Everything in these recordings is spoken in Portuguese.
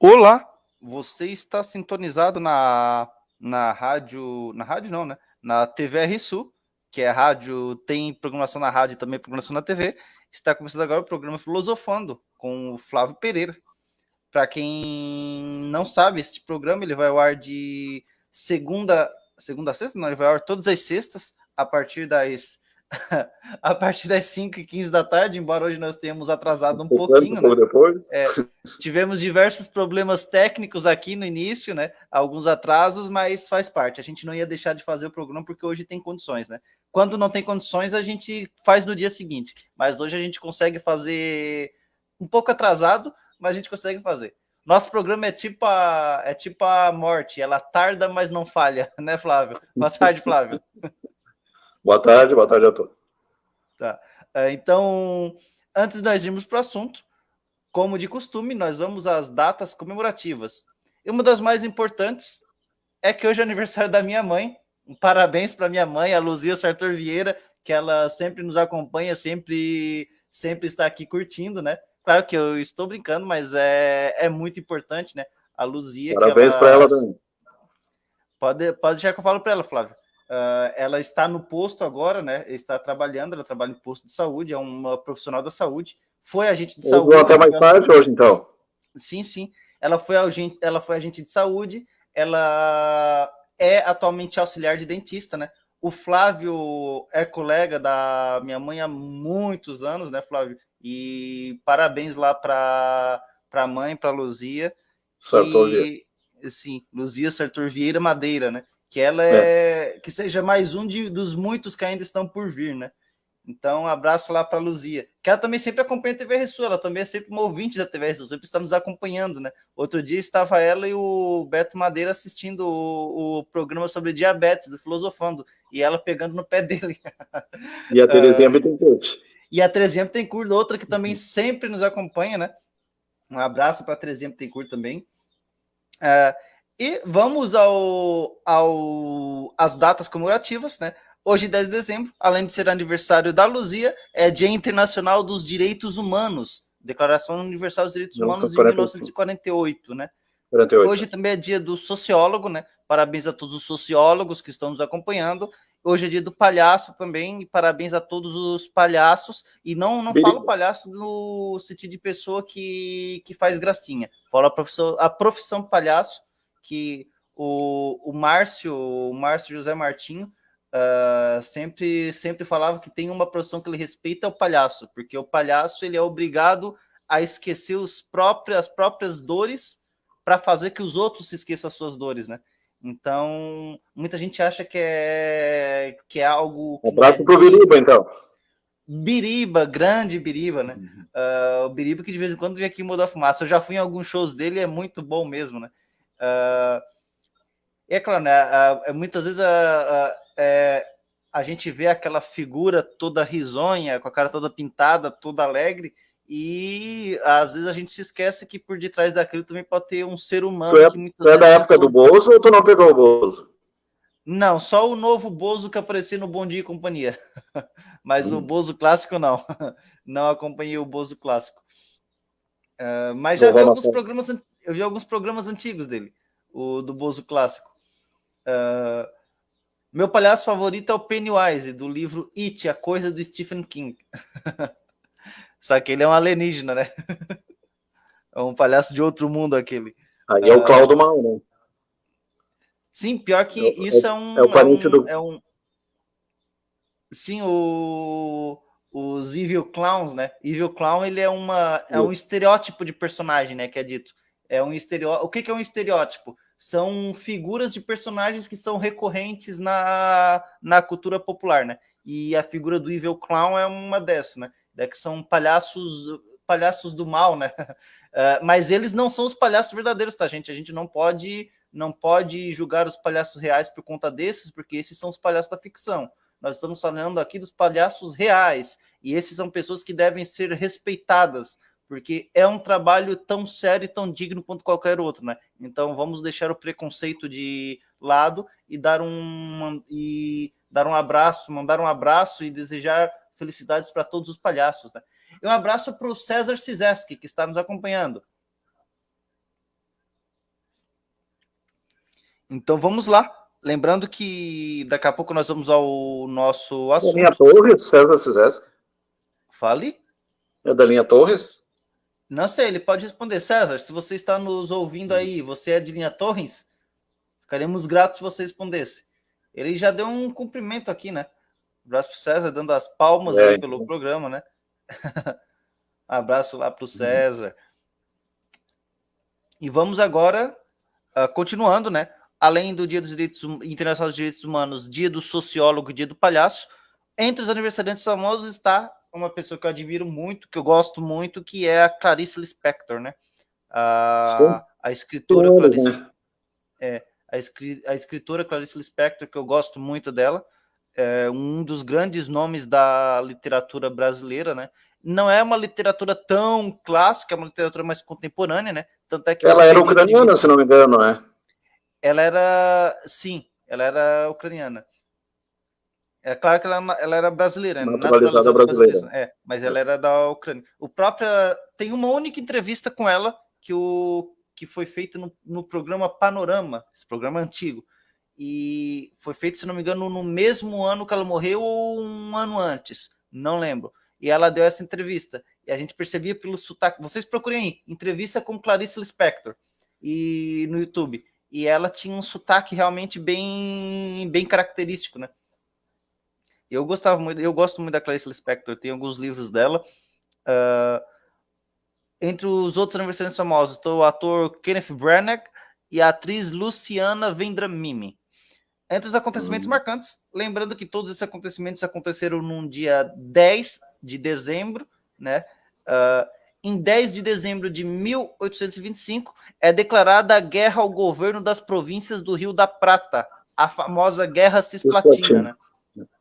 Olá, você está sintonizado na rádio não, né? Na TVR Sul, que é a rádio, tem programação na rádio e também programação na TV. Está começando agora o programa Filosofando com o Flávio Pereira. Para quem não sabe, este programa ele vai ao ar de segunda a sexta, não, ele vai ao ar todas as sextas a partir das a partir das 5h15 da tarde, embora hoje nós tenhamos atrasado um pouquinho, né? Depois. Tivemos diversos problemas técnicos aqui no início, né? Alguns atrasos, mas faz parte. A gente não ia deixar de fazer o programa porque hoje tem condições, né? Quando não tem condições, a gente faz no dia seguinte. Mas hoje a gente consegue fazer um pouco atrasado, mas a gente consegue fazer. Nosso programa é tipo a morte, ela tarda, mas não falha, né, Flávio? Boa tarde, Flávio. Boa tarde a todos. Tá. Então, antes de nós irmos para o assunto, como de costume, nós vamos às datas comemorativas. E uma das mais importantes é que hoje é aniversário da minha mãe. Um parabéns para minha mãe, a Luzia Sartor Vieira, que ela sempre nos acompanha, sempre está aqui curtindo, né? Claro que eu estou brincando, mas é muito importante, né? A Luzia, Parabéns para ela também. Pode deixar que eu falo para ela, Flávio. Ela está no posto agora, né? Está trabalhando, ela trabalha em posto de saúde, é uma profissional da saúde. Foi agente de saúde. Até mais tarde hoje, então. Sim. Ela foi agente de saúde, ela é atualmente auxiliar de dentista, né? O Flávio é colega da minha mãe há muitos anos, né, Flávio? E parabéns lá para a mãe, para a Luzia. Sartor Vieira. Sim, Luzia Sartor Vieira Madeira, né? Que ela que seja mais um dos muitos que ainda estão por vir, né? Então, um abraço lá para a Luzia, que ela também sempre acompanha a TV Sul, ela também é sempre uma ouvinte da TV Sul, sempre está nos acompanhando, né? Outro dia estava ela e o Beto Madeira assistindo o programa sobre diabetes, do Filosofando, e ela pegando no pé dele. E a Terezinha Bittencourt. E a Terezinha Bittencourt, outra que também sempre nos acompanha, né? Um abraço para a Terezinha Bittencourt também. E vamos às datas comemorativas, né? Hoje, 10 de dezembro, além de ser aniversário da Luzia, é Dia Internacional dos Direitos Humanos, Declaração Universal dos Direitos Humanos de 1948, né? 48. Hoje também é dia do sociólogo, né? Parabéns a todos os sociólogos que estão nos acompanhando. Hoje é dia do palhaço também, e parabéns a todos os palhaços. E não falo palhaço no sentido de pessoa que faz gracinha. Falo a profissão palhaço, que o Márcio José Martinho sempre falava que tem uma profissão que ele respeita, é o palhaço, porque o palhaço ele é obrigado a esquecer as próprias dores para fazer que os outros se esqueçam as suas dores, né? Então, muita gente acha que é algo... Um abraço pro Biriba, então. Biriba, grande Biriba, né? O Biriba que de vez em quando vem aqui em Muda Fumaça. Eu já fui em alguns shows dele, é muito bom mesmo, né? É claro, né? Muitas vezes a gente vê aquela figura toda risonha, com a cara toda pintada, toda alegre, e às vezes a gente se esquece que por detrás daquilo também pode ter um ser humano que muitas vezes... Tu é da época do Bozo ou tu não pegou o Bozo? Não, só o novo Bozo que aparecia no Bom Dia e Companhia. Mas o Bozo clássico não. Não acompanhei o Bozo clássico. Mas já vi alguns programas, eu vi alguns programas antigos dele, o do Bozo clássico. Meu palhaço favorito é o Pennywise, do livro It, a Coisa do Stephen King. Só que ele é um alienígena, né? É um palhaço de outro mundo aquele. Aí é o Cláudio Mal, né? Sim, pior que isso é um... É o parente do... Sim, os Evil Clowns, né? Evil Clown, ele é um estereótipo de personagem, né? Que é dito. É um estereótipo. O que é um estereótipo? São figuras de personagens que são recorrentes na cultura popular, né? E a figura do Evil Clown é uma dessas, né? Que são palhaços do mal, né? Mas eles não são os palhaços verdadeiros, tá, gente? A gente não pode julgar os palhaços reais por conta desses, porque esses são os palhaços da ficção. Nós estamos falando aqui dos palhaços reais, e esses são pessoas que devem ser respeitadas, porque é um trabalho tão sério e tão digno quanto qualquer outro, né? Então vamos deixar o preconceito de lado e dar um abraço, mandar um abraço e desejar felicidades para todos os palhaços, né? E um abraço para o César Cizeski, que está nos acompanhando. Então vamos lá. Lembrando que daqui a pouco nós vamos ao nosso Da linha assunto. Torres, César Cizeschi. Fale. É da linha Torres? Não sei, ele pode responder. César, se você está nos ouvindo aí, você é de linha Torres? Ficaremos gratos se você respondesse. Ele já deu um cumprimento aqui, né? Abraço pro César, dando as palmas aí pelo programa, né? Abraço lá pro César. E vamos agora, continuando, né? Além do Dia dos Direitos Internacional dos Direitos Humanos, Dia do Sociólogo e Dia do Palhaço, entre os aniversariantes famosos está uma pessoa que eu admiro muito, que eu gosto muito, que é a Clarice Lispector, né? A escritora Clarice... a escritora Clarice Lispector, que eu gosto muito dela, é um dos grandes nomes da literatura brasileira, né? Não é uma literatura tão clássica, é uma literatura mais contemporânea, né? Tanto é que ela era ucraniana, se não me engano, é? Ela era, sim, ela era ucraniana. É claro que ela era brasileira, naturalizada brasileira. Mas ela era da Ucrânia. Tem uma única entrevista com ela que foi feita no programa Panorama, esse programa antigo. E foi feito, se não me engano, no mesmo ano que ela morreu ou um ano antes, não lembro. E ela deu essa entrevista. E a gente percebia pelo sotaque. Vocês procurem aí, entrevista com Clarice Lispector e no YouTube. E ela tinha um sotaque realmente bem característico, né? Eu gosto muito da Clarice Lispector, tem alguns livros dela. Entre os outros aniversariantes famosos, o ator Kenneth Branagh e a atriz Luciana Vendramini. Entre os acontecimentos marcantes, lembrando que todos esses acontecimentos aconteceram num dia 10 de dezembro, né? Em 10 de dezembro de 1825, é declarada a guerra ao governo das províncias do Rio da Prata, a famosa Guerra Cisplatina, né?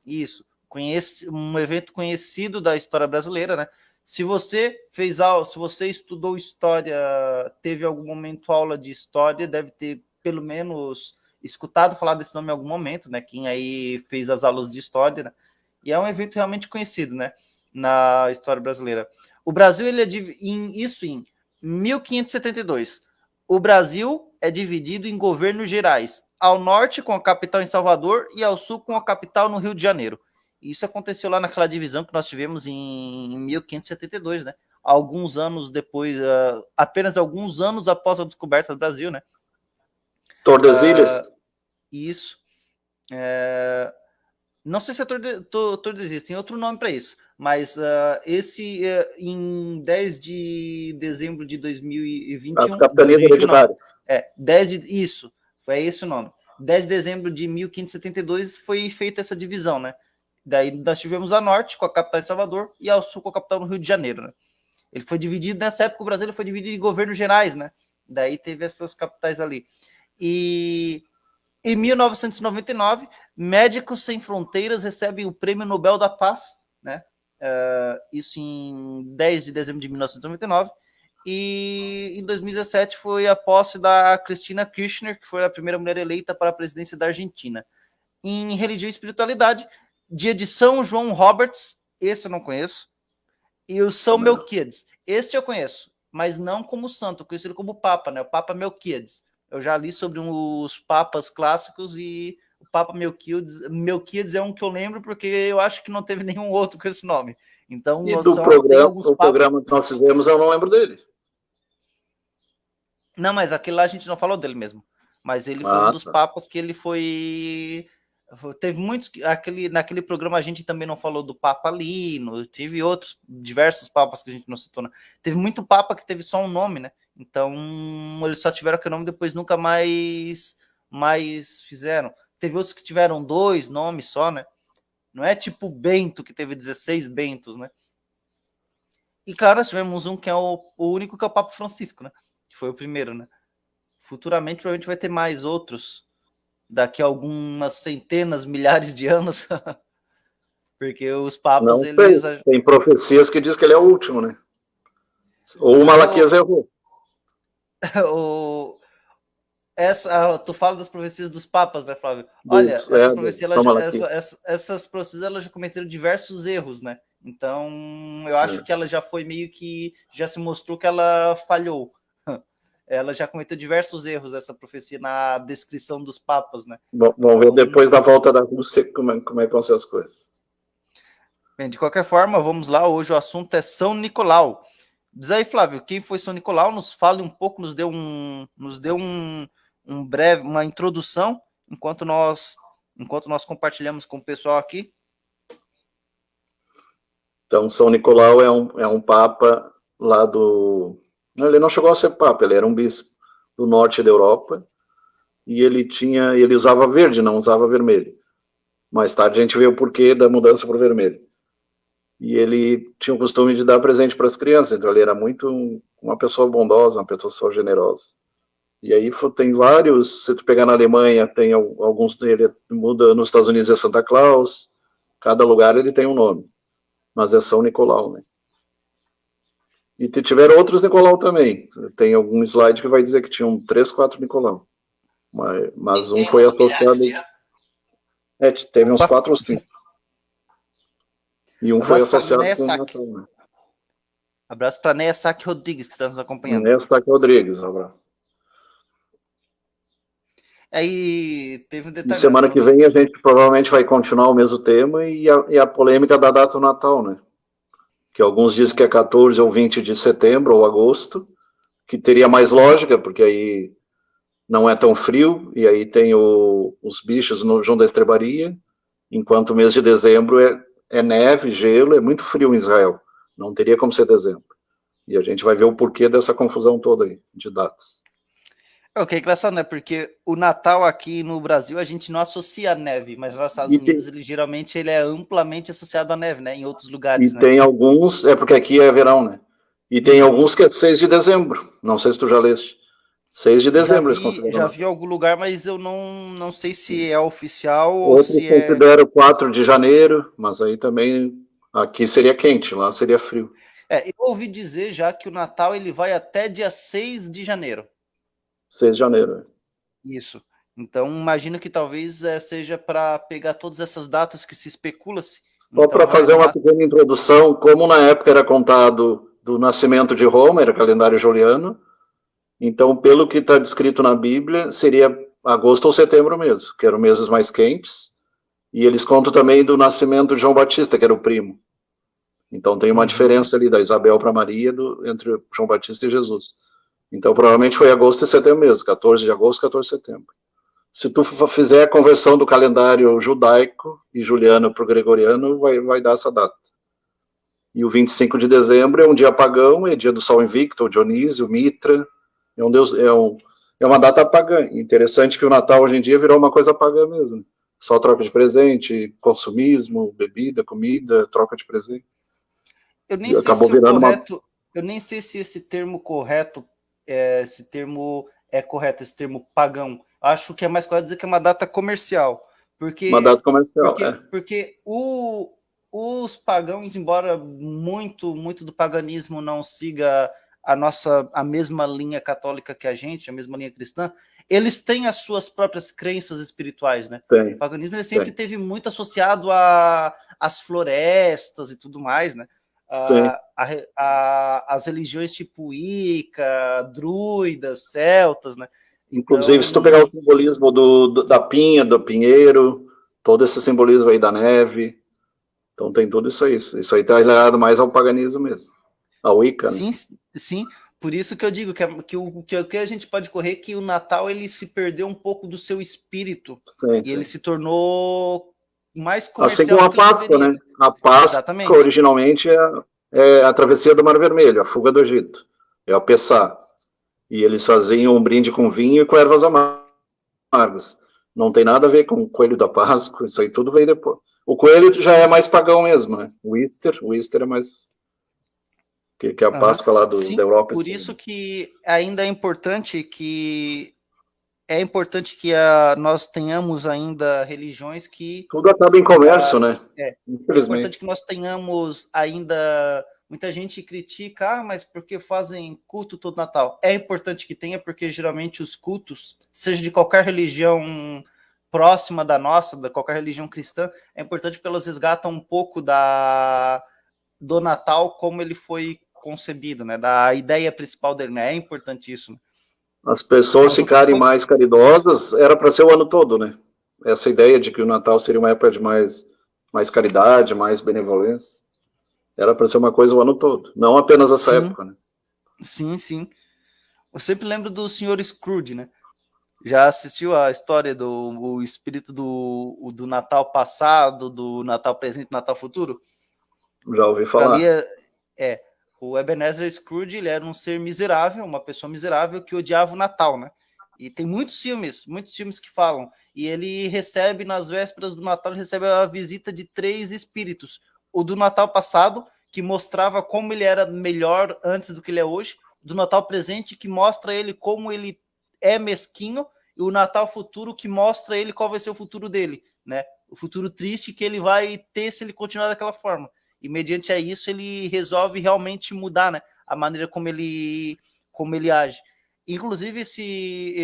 Isso, um evento conhecido da história brasileira, né? Se você estudou história, teve algum momento aula de história, deve ter pelo menos escutado falar desse nome em algum momento, né? Quem aí fez as aulas de história, né? E é um evento realmente conhecido, né? Na história brasileira. O Brasil, ele é em 1572. O Brasil é dividido em governos gerais, ao norte com a capital em Salvador e ao sul com a capital no Rio de Janeiro. Isso aconteceu lá naquela divisão que nós tivemos em 1572, né? Alguns anos depois, apenas alguns anos após a descoberta do Brasil, né? Tordesilhas? Isso. Não sei se é Tordesilhas, tem outro nome para isso, mas em 10 de dezembro de 2021... As capitanias hereditárias. Isso, foi esse o nome. 10 de dezembro de 1572 foi feita essa divisão, né? Daí nós tivemos a norte com a capital de Salvador e ao sul com a capital no Rio de Janeiro, né? Ele foi dividido, nessa época o Brasil foi dividido em governos gerais, né? Daí teve essas capitais ali. E em 1999, Médicos Sem Fronteiras recebem o Prêmio Nobel da Paz, né? Isso em 10 de dezembro de 1999. E em 2017 foi a posse da Cristina Kirchner, que foi a primeira mulher eleita para a presidência da Argentina. Em religião e espiritualidade, dia de São João Roberts, esse eu não conheço, e o São Melquiades, esse eu conheço, mas não como santo, conhecido como Papa, né? O Papa Melquiades. Eu já li sobre os papas clássicos e o Papa Melquiades é um que eu lembro porque eu acho que não teve nenhum outro com esse nome. Então, e do programa que nós fizemos, eu não lembro dele. Não, mas aquele lá a gente não falou dele mesmo. Mas ele foi um dos papas que ele foi... Teve muitos... Naquele programa a gente também não falou do Papa Lino, teve outros, diversos papas que a gente não citou, né? Teve muito papa que teve só um nome, né? Então, eles só tiveram aquele nome, depois nunca mais fizeram. Teve outros que tiveram 2 nomes só, né? Não é tipo Bento, que teve 16 Bentos, né? E claro, nós tivemos um que é o único, que é o Papa Francisco, né? Que foi o primeiro, né? Futuramente, provavelmente vai ter mais outros, daqui a algumas centenas, milhares de anos. Porque os papas, não, eles... Tem profecias que diz que ele é o último, né? Ou o Malaquias errou. Tu fala das profecias dos papas, né, Flávio? Olha, essas profecias elas já cometeram diversos erros, né? Então, eu acho que ela já foi meio que... Já se mostrou que ela falhou. ela já cometeu diversos erros, essa profecia, na descrição dos papas, né? Bom, vamos ver depois da volta da Rússia como é que vão ser as coisas. Bem, de qualquer forma, vamos lá. Hoje o assunto é São Nicolau. Diz aí, Flávio, quem foi São Nicolau? Nos fale um pouco, nos dê uma introdução, enquanto nós compartilhamos com o pessoal aqui. Então, São Nicolau é um papa lá do... Ele não chegou a ser papa, ele era um bispo do norte da Europa, e ele usava verde, não usava vermelho. Mais tarde a gente vê o porquê da mudança para o vermelho. E ele tinha o costume de dar presente para as crianças, então ele era muito uma pessoa bondosa, uma pessoa generosa. E aí tem vários, se tu pegar na Alemanha, tem alguns, ele muda, nos Estados Unidos é Santa Claus, cada lugar ele tem um nome, mas é São Nicolau, né? E tiveram outros Nicolau também, tem algum slide que vai dizer que tinham 3, 4 Nicolau, mas um foi associado... teve uns 4 ou 5. E um foi associado com o Natal, né? Abraço para Neia Saque Rodrigues, que está nos acompanhando. Neia Saque Rodrigues, um abraço. Aí teve um detalhe. E semana que vem a gente provavelmente vai continuar o mesmo tema e a polêmica da data do Natal, né? Que alguns dizem que é 14 ou 20 de setembro ou agosto, que teria mais lógica, porque aí não é tão frio, e aí tem os bichos no João da Estrebaria, enquanto o mês de dezembro é neve, gelo, é muito frio em Israel. Não teria como ser dezembro. E a gente vai ver o porquê dessa confusão toda aí, de datas. Ok, engraçado, né? Porque o Natal aqui no Brasil a gente não associa a neve, mas nos Estados Unidos geralmente ele é amplamente associado à neve, né? Em outros lugares, né? Tem alguns, porque aqui é verão, né? E tem alguns que é 6 de dezembro. Não sei se tu já leste. 6 de dezembro eles consideram. Já vi em algum lugar, mas eu não sei se é oficial Outros ou se é... consideram 4 de janeiro, mas aí também aqui seria quente, lá seria frio. Eu ouvi dizer já que o Natal ele vai até dia 6 de janeiro. 6 de janeiro. Isso. Então, imagino que talvez seja para pegar todas essas datas que se especula-se. Só para fazer uma pequena introdução, como na época era contado do nascimento de Roma, era calendário juliano, então, pelo que está descrito na Bíblia, seria agosto ou setembro mesmo, que eram meses mais quentes, e eles contam também do nascimento de João Batista, que era o primo. Então, tem uma diferença ali da Isabel para Maria, entre João Batista e Jesus. Então, provavelmente foi agosto e setembro mesmo, 14 de agosto, 14 de setembro. Se tu fizer a conversão do calendário judaico e juliano para o gregoriano, vai dar essa data. E o 25 de dezembro é um dia pagão, é dia do Sol Invicto, o Dionísio, Mitra, é um deus, é uma data pagã. Interessante que o Natal hoje em dia virou uma coisa pagã mesmo. Só troca de presente, consumismo, bebida, comida, troca de presente. Eu nem sei se correto, eu nem sei se esse termo correto, esse termo pagão. Acho que é mais correto dizer que é uma data comercial. Porque, uma data comercial, porque os pagãos, embora muito do paganismo não siga a mesma linha católica que a mesma linha cristã, eles têm as suas próprias crenças espirituais, né? O paganismo ele sempre teve muito associado às florestas e tudo mais, né? As religiões tipo Wicca, druidas, celtas, né? Inclusive, se tu pegar o simbolismo da pinha, do pinheiro, todo esse simbolismo aí da neve, então tem tudo isso aí. Isso aí está ligado mais ao paganismo mesmo, ao Wicca, sim, né? Sim. Por isso que eu digo que o que a gente pode correr é que o Natal ele se perdeu um pouco do seu espírito. Ele se tornou mais comercial. Assim como a Páscoa, né? A Páscoa, exatamente, originalmente, é a travessia do Mar Vermelho, a fuga do Egito. É o Pessá. E eles faziam um brinde com vinho e com ervas amargas. Não tem nada a ver com o coelho da Páscoa, isso aí tudo veio depois. O coelho já é mais pagão mesmo, né? O Easter é mais... que a Páscoa lá da Europa. Por isso que ainda é importante que nós tenhamos ainda religiões que... Tudo acaba em comércio, né? Infelizmente. É importante que nós tenhamos ainda... Muita gente critica, mas porque fazem culto todo Natal? É importante que tenha, porque geralmente os cultos, seja de qualquer religião próxima da nossa, de qualquer religião cristã, é importante porque elas resgatam um pouco do Natal como ele foi concebido, né? Da ideia principal dele, né? É importante isso. As pessoas ficarem mais caridosas, era para ser o ano todo, né? Essa ideia de que o Natal seria uma época de mais caridade, mais benevolência. Era para ser uma coisa o ano todo, não apenas essa época, né? Sim, sim. Eu sempre lembro do Sr. Scrooge, né? Já assistiu a história do espírito do Natal passado, do Natal presente, do Natal futuro? Já ouvi falar. Ali o Ebenezer Scrooge, ele era um ser miserável, uma pessoa miserável que odiava o Natal, né? E tem muitos filmes que falam. E ele recebe, nas vésperas do Natal, ele recebe a visita de 3 espíritos. O do Natal passado, que mostrava como ele era melhor antes do que ele é hoje. Do Natal presente, que mostra ele como ele é mesquinho. E o Natal futuro, que mostra ele qual vai ser o futuro dele, né? O futuro triste que ele vai ter se ele continuar daquela forma. E mediante a isso ele resolve realmente mudar, né, a maneira como ele age. Inclusive esse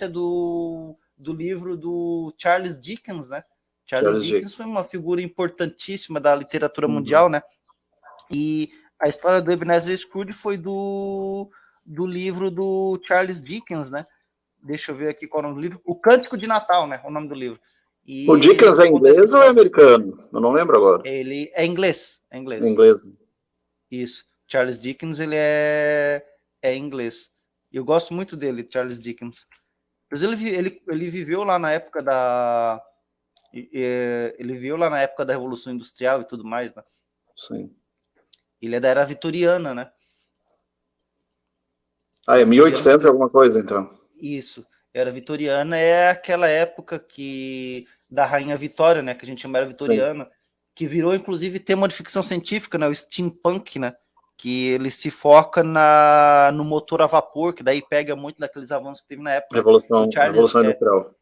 é do livro do Charles Dickens, né? Charles Dickens foi uma figura importantíssima da literatura mundial, né? E a história do Ebenezer Scrooge foi do livro do Charles Dickens, né? Deixa eu ver aqui qual é o nome do livro. O Cântico de Natal, né? O nome do livro. E o Dickens é inglês ou é americano? Eu não lembro agora. Ele é inglês. É inglês. Inglês. Isso. Charles Dickens, ele é inglês. Eu gosto muito dele, Charles Dickens. Mas ele viveu lá na época da... Ele viveu lá na época da Revolução Industrial e tudo mais, né? Sim. Ele é da era vitoriana, né? É 1800 alguma coisa, então. Isso. Era vitoriana é aquela época da Rainha Vitória, né? Que a gente chama era vitoriana, sim, que virou, inclusive, tema de ficção científica, né? O steampunk, né? Que ele se foca no motor a vapor, que daí pega muito daqueles avanços que teve na época. Revolução Industrial.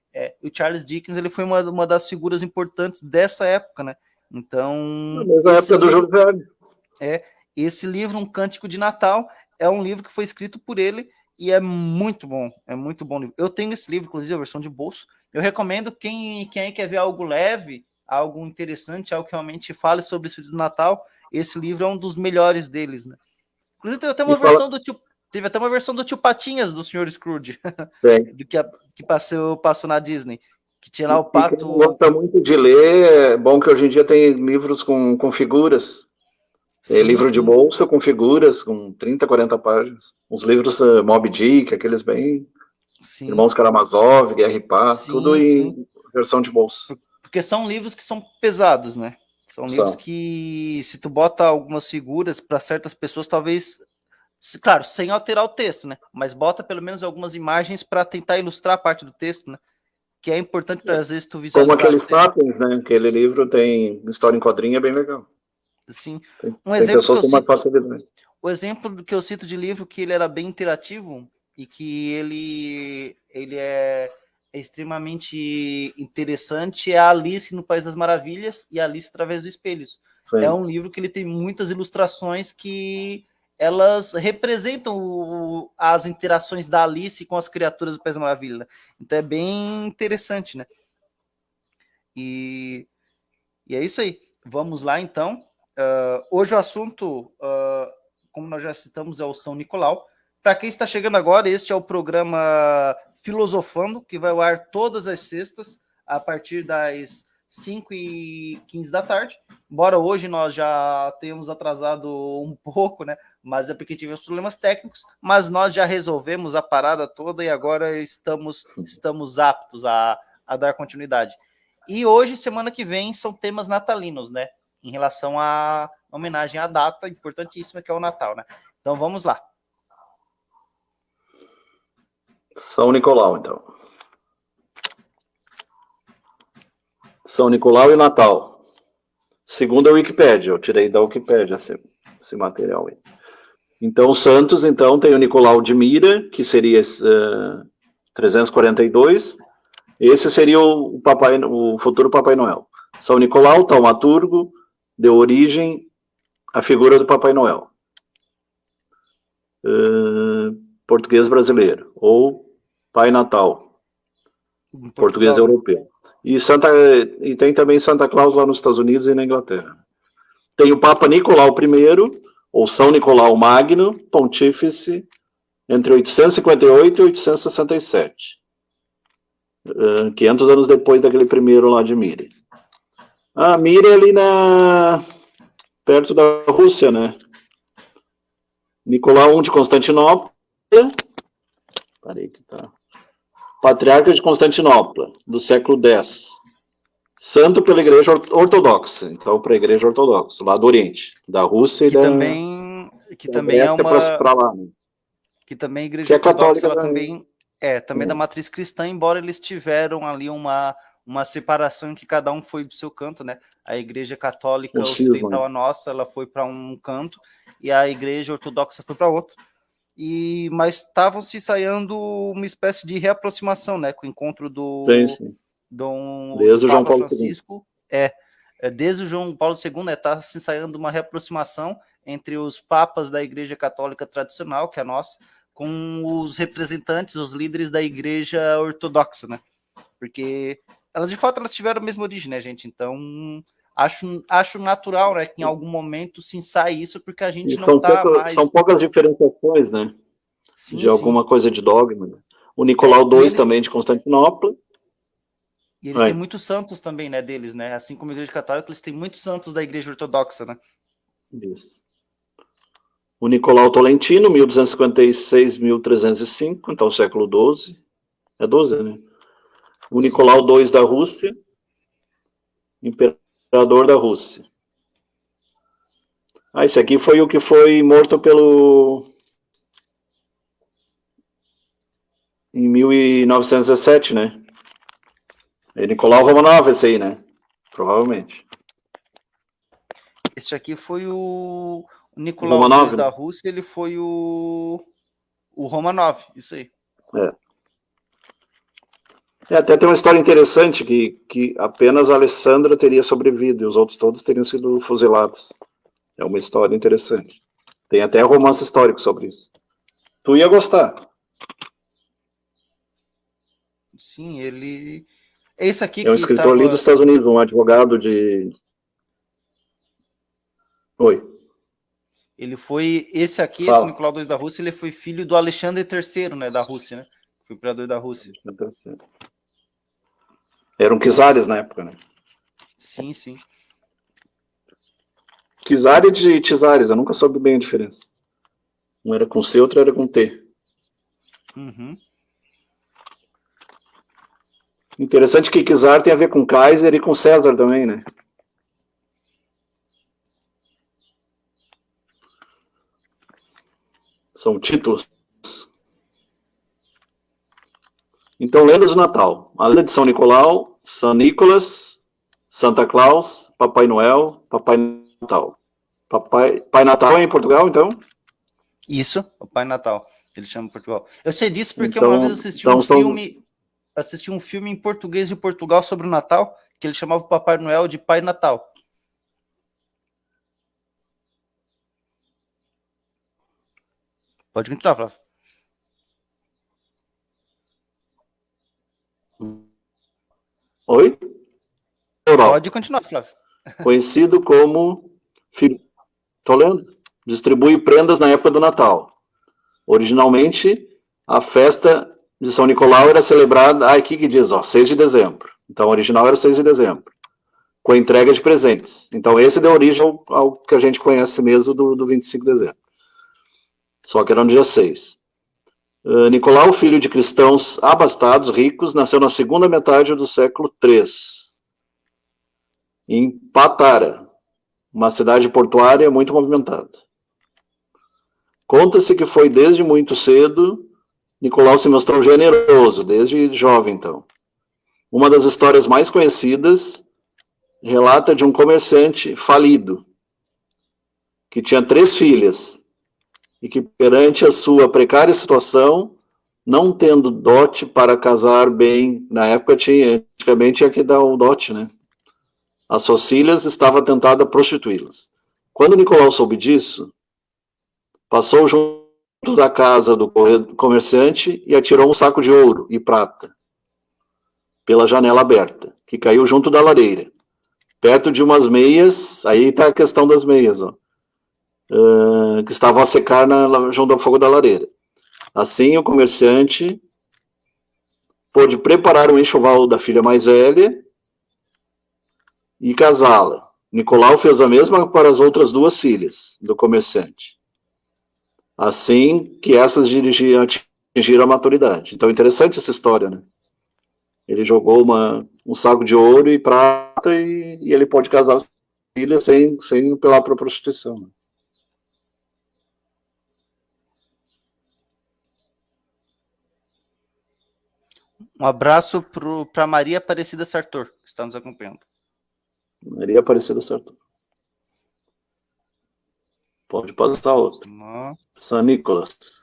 O Charles Dickens, ele foi uma das figuras importantes dessa época, né? Então... Na mesma época do Júlio Verne. Esse livro, Um Cântico de Natal, é um livro que foi escrito por ele e é muito bom livro. Eu tenho esse livro, inclusive, a versão de bolso. Eu recomendo quem quer ver algo leve, algo interessante, algo que realmente fale sobre o espírito do Natal. Esse livro é um dos melhores deles, né? Inclusive, teve até uma versão do Tio Patinhas, do Sr. Scrooge, que passou na Disney, que tinha lá o pato... Quem gosta muito de ler, é bom que hoje em dia tem livros com figuras. Sim, livro de bolsa com figuras, com 30, 40 páginas. Os livros Moby Dick, aqueles bem... Sim. Irmãos Karamazov, Guerra e Paz, tudo em versão de bolsa. Porque são livros que são pesados, né? São livros que, se tu bota algumas figuras para certas pessoas, talvez... Claro, sem alterar o texto, né? Mas bota pelo menos algumas imagens para tentar ilustrar parte do texto, né? Que é importante para, às vezes, tu visualizar. Como aqueles Sapiens, né? Aquele livro tem história em quadrinho, é bem legal. Sim. Tem pessoas com mais facilidade. O exemplo que eu cito de livro que ele era bem interativo e que ele é extremamente interessante é a Alice no País das Maravilhas e a Alice através dos Espelhos. Sim. É um livro que ele tem muitas ilustrações que elas representam as interações da Alice com as criaturas do País das Maravilhas. Né? Então é bem interessante, né? E é isso aí. Vamos lá, então. Hoje o assunto, como nós já citamos, é o São Nicolau. Para quem está chegando agora, este é o programa Filosofando, que vai ao ar todas as sextas, a partir das 5h15 da tarde. Embora hoje nós já tenhamos atrasado um pouco, né? Mas é porque tivemos problemas técnicos, mas nós já resolvemos a parada toda e agora estamos aptos a dar continuidade. E hoje, semana que vem, são temas natalinos, né? Em relação à homenagem à data importantíssima que é o Natal, né? Então vamos lá. São Nicolau, então. São Nicolau e Natal. Segundo a Wikipédia, eu tirei da Wikipédia esse material aí. Então, os santos, então, tem o Nicolau de Mira, que seria 342. Esse seria o futuro Papai Noel. São Nicolau, taumaturgo, deu origem à figura do Papai Noel. Português brasileiro, ou Pai Natal, português europeu. E tem também Santa Claus lá nos Estados Unidos e na Inglaterra. Tem o Papa Nicolau I, ou São Nicolau Magno, pontífice entre 858 e 867. 500 anos depois daquele primeiro lá de Mira. A Mira é ali perto da Rússia, né? Nicolau I de Constantinopla. Parei que tá. Patriarca de Constantinopla, do século X. Santo pela Igreja Ortodoxa. Então, para a Igreja Ortodoxa, lá do Oriente, da Rússia que também é uma... Pra lá, né? Que também a Igreja que é Ortodoxa, católica também da matriz cristã, embora eles tiveram ali uma separação em que cada um foi do seu canto, né? A Igreja Católica Ocidental, a nossa, ela foi para um canto, e a Igreja Ortodoxa foi para outro. Mas estavam se ensaiando uma espécie de reaproximação, né? Com o encontro do desde o João Paulo Francisco. Desde o João Paulo II, está se ensaiando uma reaproximação entre os papas da Igreja Católica tradicional, que é a nossa, com os representantes, os líderes da Igreja Ortodoxa, né? Porque elas, de fato, elas tiveram a mesma origem, né, gente? Então, acho natural, né, que em algum momento se ensaie isso, porque a gente não está mais... São poucas diferenciações, né? Sim, alguma coisa de dogma. Né? O Nicolau II também de Constantinopla. E eles têm muitos santos também, né, deles, né? Assim como a Igreja Católica, eles têm muitos santos da Igreja Ortodoxa, né? Isso. O Nicolau Tolentino, 1256-1305, então século XII. É 12, né? O Nicolau II da Rússia, imperador da Rússia. Esse aqui foi o que foi morto em 1917, né? É Nicolau Romanov, esse aí, né? Provavelmente. Esse aqui foi o Nicolau II da Rússia, ele foi o Romanov, isso aí. Até tem uma história interessante que apenas a Alessandra teria sobrevivido e os outros todos teriam sido fuzilados. É uma história interessante. Tem até romance histórico sobre isso. Tu ia gostar. Sim, ele... Esse aqui é um escritor ali dos Estados Unidos, um advogado de... Oi. Ele foi... Esse aqui, esse Nicolau II da Rússia, ele foi filho do Alexandre III, né, da Rússia, né? Foi imperador da Rússia. Eram czares na época, né? Sim, sim. Czar e de czares, eu nunca soube bem a diferença. Um era com C, outro era com T. Uhum. Interessante que czar tem a ver com Kaiser e com César também, né? São títulos. Então, lendas do Natal. A lenda de São Nicolau, São Nicolas, Santa Claus, Papai Noel, Papai Natal. Pai Natal é em Portugal, então? Isso, o Pai Natal. Ele chama Portugal. Eu sei disso porque uma vez assisti um filme em português de Portugal sobre o Natal, que ele chamava o Papai Noel de Pai Natal. Pode continuar, Flávio. Oi? Pode continuar, Flávio. Conhecido como... Tô lendo? Distribui prendas na época do Natal. Originalmente, a festa de São Nicolau era celebrada... aqui que diz, 6 de dezembro. Então, o original era 6 de dezembro. Com a entrega de presentes. Então, esse deu origem ao que a gente conhece mesmo do 25 de dezembro. Só que era no dia 6. Nicolau, filho de cristãos abastados, ricos, nasceu na segunda metade do século III. Em Patara, uma cidade portuária muito movimentada. Conta-se que foi desde muito cedo, Nicolau se mostrou generoso, desde jovem então. Uma das histórias mais conhecidas relata de um comerciante falido, que tinha 3 filhas, e que perante a sua precária situação, não tendo dote para casar bem, na época antigamente tinha que dar o dote, né? As suas filhas estava tentada a prostituí-las. Quando Nicolau soube disso, passou junto da casa do comerciante e atirou um saco de ouro e prata pela janela aberta, que caiu junto da lareira, perto de umas meias, aí está a questão das meias, que estavam a secar junto ao fogo da lareira. Assim, o comerciante pôde preparar o enxoval da filha mais velha e casá-la. Nicolau fez a mesma para as outras 2 filhas do comerciante. Assim que essas atingiram a maturidade. Então, interessante essa história, né? Ele jogou um saco de ouro e prata e ele pode casar as filhas sem apelar para a prostituição. Né? Um abraço para Maria Aparecida Sartor, que está nos acompanhando. Maria Aparecida Sartor. Pode passar outro. San Nicolas.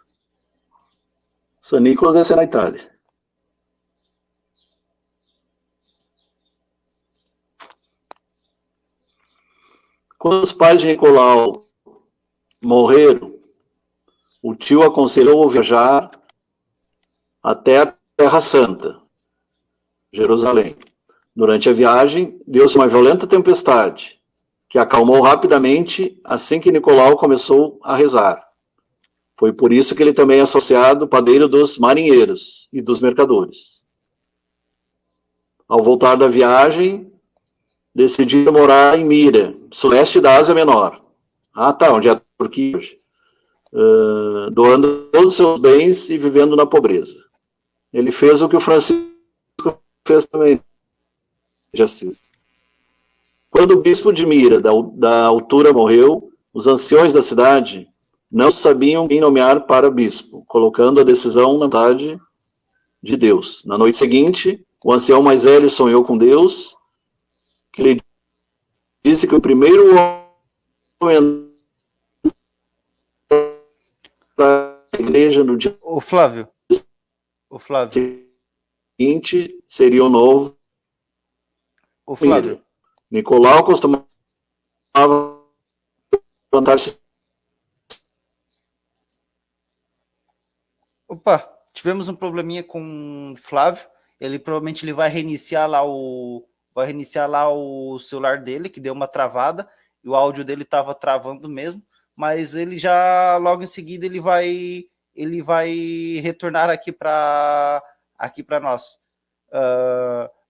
San Nicolas esse é na Itália. Quando os pais de Nicolau morreram, o tio aconselhou viajar até a Terra Santa, Jerusalém. Durante a viagem, deu-se uma violenta tempestade, que acalmou rapidamente assim que Nicolau começou a rezar. Foi por isso que ele também é associado padeiro dos marinheiros e dos mercadores. Ao voltar da viagem, decidiu morar em Mira, sudeste da Ásia Menor. Onde é a Turquia hoje. Doando todos os seus bens e vivendo na pobreza. Ele fez o que o Francisco fez também, de Assis. Quando o bispo de Mira, da altura, morreu, os anciões da cidade não sabiam quem nomear para bispo, colocando a decisão na vontade de Deus. Na noite seguinte, o ancião mais velho sonhou com Deus, que lhe disse que o primeiro homem da igreja no dia Flávio seguinte seria o novo Flávio. Nicolau costumava levantar-se. Opa, tivemos um probleminha com o Flávio. Ele provavelmente vai reiniciar lá o celular dele, que deu uma travada, e o áudio dele estava travando mesmo, mas ele já, logo em seguida, ele vai retornar aqui para nós.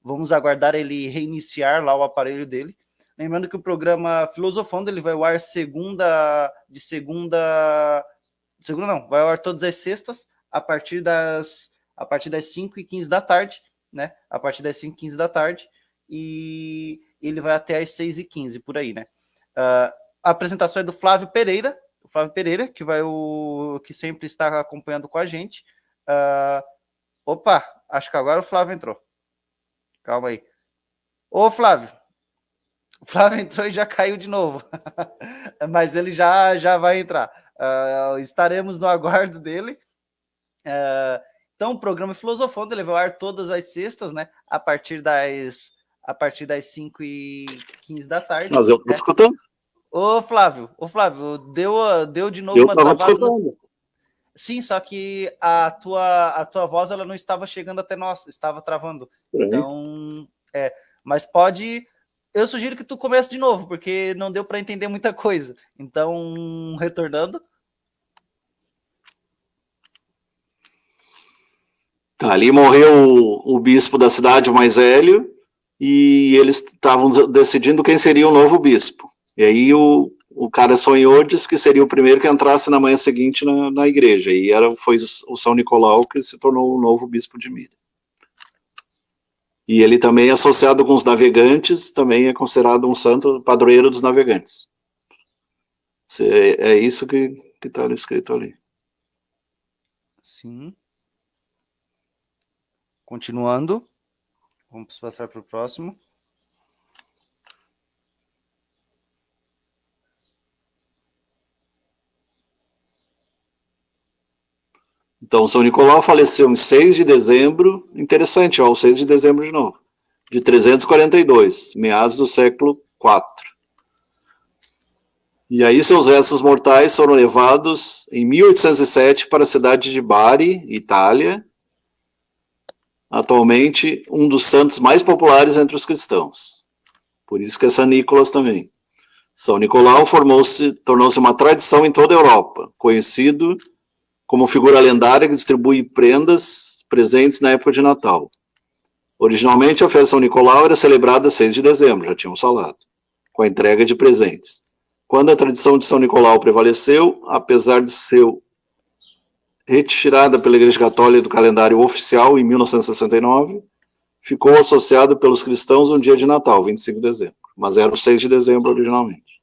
Vamos aguardar ele reiniciar lá o aparelho dele. Lembrando que o programa Filosofando, ele vai ao ar vai ao ar todas as sextas, a partir das 5h15 da tarde, né? A partir das 5h15 da tarde, e ele vai até às 6h15, por aí, né? A apresentação é do Flávio Pereira, que sempre está acompanhando com a gente. Opa, acho que agora o Flávio entrou. Calma aí. Ô, Flávio. O Flávio entrou e já caiu de novo. Mas ele já vai entrar. Estaremos no aguardo dele. Então, o programa Filosofando, ele vai ao ar todas as sextas, né? A partir das 5h15 da tarde. Mas eu estou escutando. Ô, Flávio, deu de novo uma travada. Sim, só que a tua voz ela não estava chegando até nós, estava travando. Então, mas pode... Eu sugiro que tu comece de novo, porque não deu para entender muita coisa. Então, retornando. Ali morreu o bispo da cidade, o mais velho, e eles estavam decidindo quem seria o novo bispo. E aí o cara sonhou, disse que seria o primeiro que entrasse na manhã seguinte na igreja. E foi o São Nicolau que se tornou o novo bispo de Mira. E ele também, associado com os navegantes, também é considerado um santo padroeiro dos navegantes. É isso que está escrito ali. Sim. Continuando. Vamos passar para o próximo. Então, São Nicolau faleceu em 6 de dezembro, interessante, o 6 de dezembro de novo, de 342, meados do século IV. E aí seus restos mortais foram levados em 1807 para a cidade de Bari, Itália, atualmente um dos santos mais populares entre os cristãos. Por isso que é São Nicolas também. São Nicolau tornou-se uma tradição em toda a Europa, conhecido como figura lendária que distribui prendas, presentes na época de Natal. Originalmente, a festa São Nicolau era celebrada 6 de dezembro, já tínhamos falado, com a entrega de presentes. Quando a tradição de São Nicolau prevaleceu, apesar de ser retirada pela Igreja Católica do calendário oficial em 1969, ficou associado pelos cristãos no dia de Natal, 25 de dezembro, mas era o 6 de dezembro originalmente.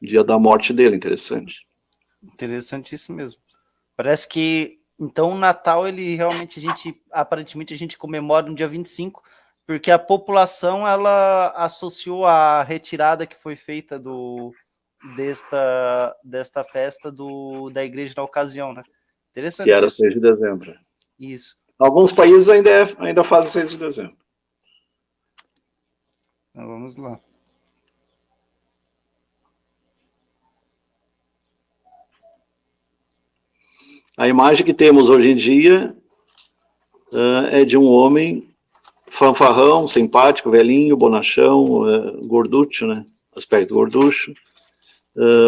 Dia da morte dele, interessante. Interessantíssimo mesmo. Parece que, então, o Natal, ele realmente, aparentemente, a gente comemora no dia 25, porque a população, ela associou a retirada que foi feita desta festa da igreja na ocasião, né? Interessante. Que era 6 de dezembro. Isso. Alguns países ainda fazem 6 de dezembro. Então, vamos lá. A imagem que temos hoje em dia é de um homem fanfarrão, simpático, velhinho, bonachão, gorducho, né? Aspecto gorducho,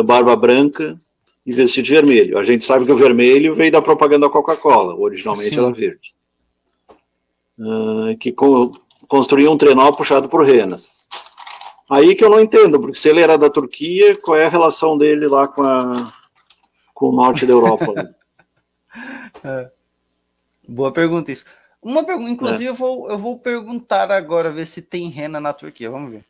barba branca e vestido de vermelho. A gente sabe que o vermelho veio da propaganda da Coca-Cola, originalmente era verde. Que construía um trenó puxado por renas. Aí que eu não entendo, porque se ele era da Turquia, qual é a relação dele lá com o norte da Europa? Boa pergunta isso. Uma pergunta, inclusive eu vou perguntar agora, ver se tem rena na Turquia, vamos ver.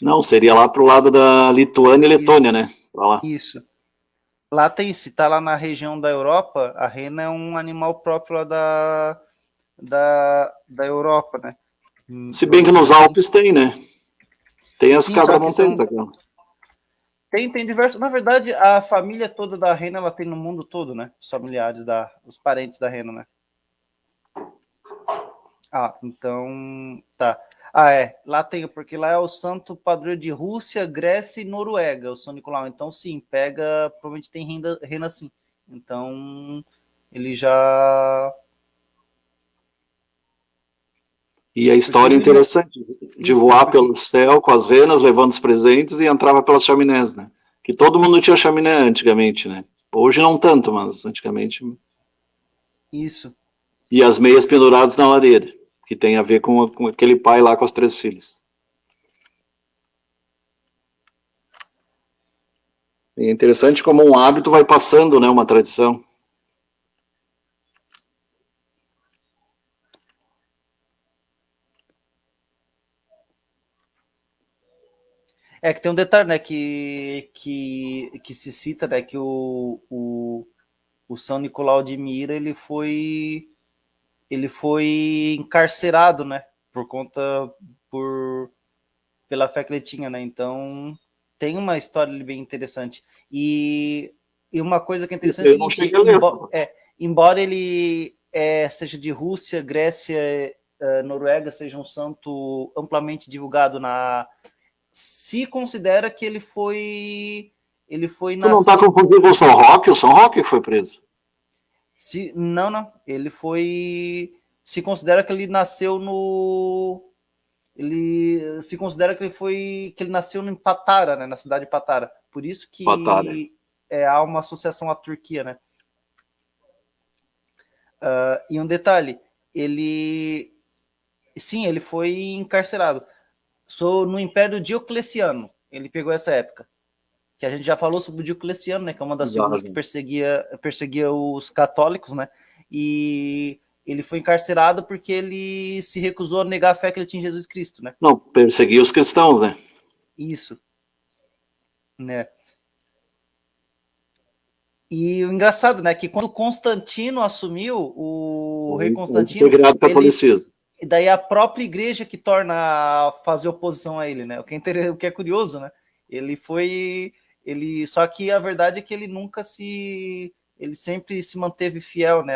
Não, seria lá pro lado da Lituânia e Letônia, né? Pra lá. Isso. Lá tem, se tá lá na região da Europa, a rena é um animal próprio lá da Europa, né? Se bem que nos Alpes tem, né? Tem as cabra-montanhas aqui. Tem diversos. Na verdade, a família toda da rena, ela tem no mundo todo, né? Os familiares, os parentes da rena, né? Então, tá. Lá tem, porque lá é o santo padroeiro de Rússia, Grécia e Noruega, o São Nicolau. Então, sim, provavelmente tem rena sim. Então, ele já... E a história interessante, de voar pelo céu com as renas, levando os presentes e entrava pelas chaminés, né? Que todo mundo tinha chaminé antigamente, né? Hoje não tanto, mas antigamente... Isso. E as meias penduradas na lareira, que tem a ver com aquele pai lá com as 3 filhas. E é interessante como um hábito vai passando, né? Uma tradição. Que tem um detalhe, né, que se cita, né, que o São Nicolau de Mira, ele foi encarcerado, né, pela fé que ele tinha, né, então tem uma história ali bem interessante. E uma coisa que é interessante é o seguinte, embora ele seja de Rússia, Grécia, Noruega, seja um santo amplamente divulgado se considera que ele foi Tu não está confundindo com o São Roque? O São Roque foi preso. Não. Ele foi... Se considera que ele nasceu se considera que ele nasceu em Patara, né? Na cidade de Patara. Por isso que há uma associação à Turquia, né? E um detalhe, ele foi encarcerado. No Império Diocleciano, ele pegou essa época, que a gente já falou sobre o Diocleciano, né, que é uma das figuras que perseguia os católicos, né, e ele foi encarcerado porque ele se recusou a negar a fé que ele tinha em Jesus Cristo, né. Não, perseguia os cristãos, né. Isso. Né. E o engraçado, né, que quando Constantino assumiu, o rei Constantino... Foi virado catolicismo. E daí a própria igreja que torna a fazer oposição a ele, né? O que é curioso, né? Só que a verdade é que ele ele sempre se manteve fiel, né?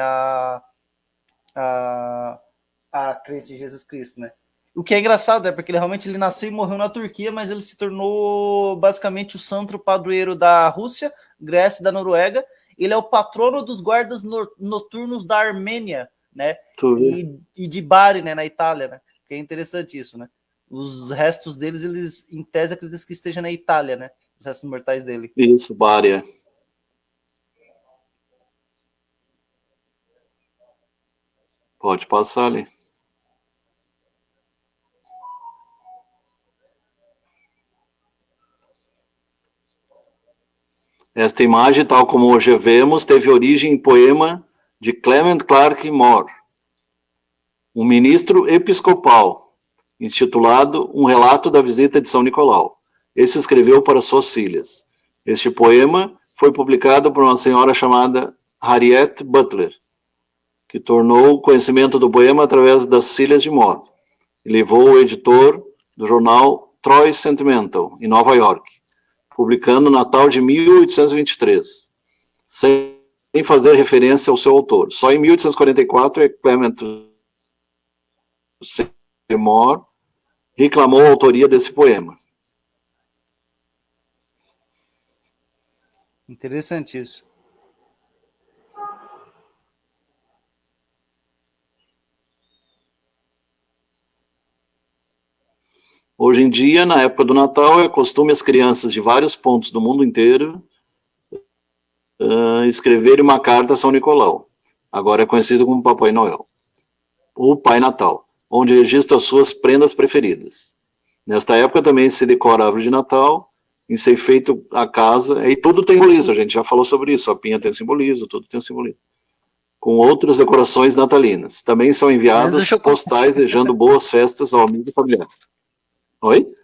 A crença em Jesus Cristo, né? O que é engraçado, porque ele nasceu e morreu na Turquia, mas ele se tornou basicamente o santo padroeiro da Rússia, Grécia e da Noruega. Ele é o patrono dos guardas noturnos da Armênia, né? E de Bari, né, na Itália, né? Que é interessante isso, né? Os restos deles, eles, em tese, acreditam que esteja na Itália, né? Os restos mortais dele. Isso, Bari. Pode passar ali. Esta imagem, tal como hoje vemos, teve origem em poema de Clement Clarke Moore, um ministro episcopal, intitulado Um Relato da Visita de São Nicolau. Esse escreveu para suas filhas. Este poema foi publicado por uma senhora chamada Harriet Butler, que tornou o conhecimento do poema através das filhas de Moore, e levou o editor do jornal Troy Sentimental, em Nova York, publicando no Natal de 1823, sem fazer referência ao seu autor. Só em 1844 é Clement Moore reclamou a autoria desse poema. Interessante isso. Hoje em dia, na época do Natal, é costume as crianças de vários pontos do mundo inteiro escreverem uma carta a São Nicolau. Agora é conhecido como Papai Noel, ou Pai Natal, onde registra as suas prendas preferidas. Nesta época também se decora a árvore de Natal, enfeita a casa, e tudo tem simbolismo, a gente já falou sobre isso, a pinha tem simbolismo, tudo tem um simbolismo. Com outras decorações natalinas. Também são enviadas postais desejando boas festas ao amigo familiar. Oi?